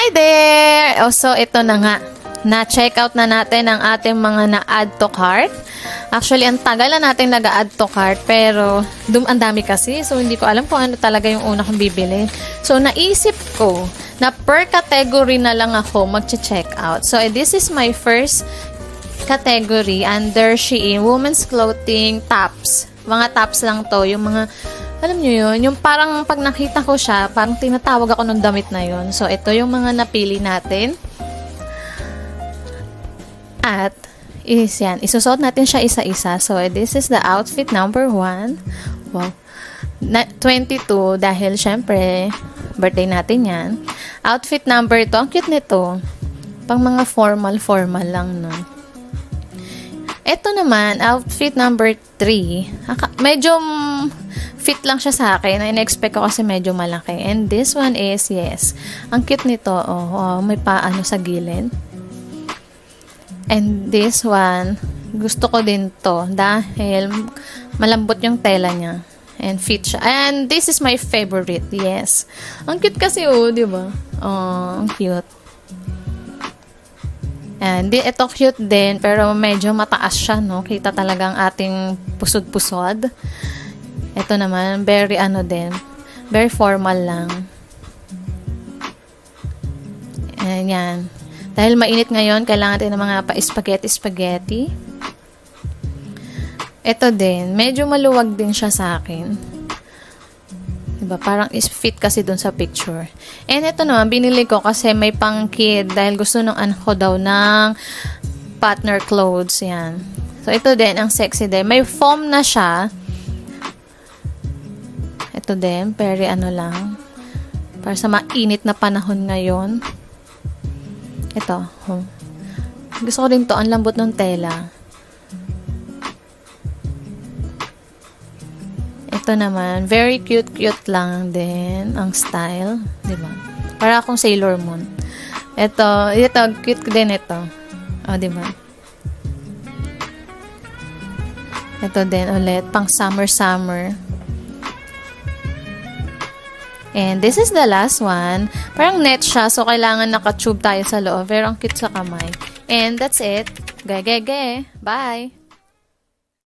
Hi there! So, ito na nga. Na-check out na natin ang ating mga na-add to cart. Actually, ang tagal na natin nag-add to cart, pero ang dami kasi. So, hindi ko alam kung ano talaga yung una kong bibili. So, naisip ko na per category na lang ako mag-check out. So, this is my first category under Shein. Women's clothing, tops. Mga tops lang to. Yung mga, alam nyo yun, yung parang pag nakita ko siya, parang tinatawag ako ng damit na yun. So, ito yung mga napili natin. At, yan, isusuot natin siya isa-isa. So, this is the outfit number 1. Wow. 22, dahil syempre, birthday natin yan. Outfit number 2, ang cute nito. Pang mga formal lang, no? Ito naman, outfit number 3. Medyo fit lang siya sa akin. In-expect ko kasi medyo malaki. And this one is, yes, ang cute nito. Oh, may paano sa gilid. And this one, gusto ko din to dahil malambot yung tela niya. And fit siya. And this is my favorite, yes. Ang cute kasi, di ba? Oh, ang cute. And ito cute din, pero medyo mataas siya, no? Kita talagang ating pusod-pusod. Ito naman, very very formal lang. And yan. Dahil mainit ngayon, kailangan natin ng mga pa-spaghetti. Ito din, medyo maluwag din siya sa akin. Diba? Parang is-fit kasi dun sa picture. And ito naman, binili ko kasi may pang-kid dahil gusto ng anak ko daw ng partner clothes. Yan. So, ito din, ang sexy din. May foam na siya. Ito din, very lang. Para sa mainit na panahon ngayon. Ito. Gusto ko din to. Ang lambot ng tela. Ito naman, very cute lang din ang style, 'di ba? Para akong Sailor Moon. Ito, cute din ito. Oh, 'di ba? Ito din ulit, pang summer. And this is the last one. Parang net siya, so kailangan naka-tube tayo sa loob. Pero ang cute sa kamay. And that's it. Bye!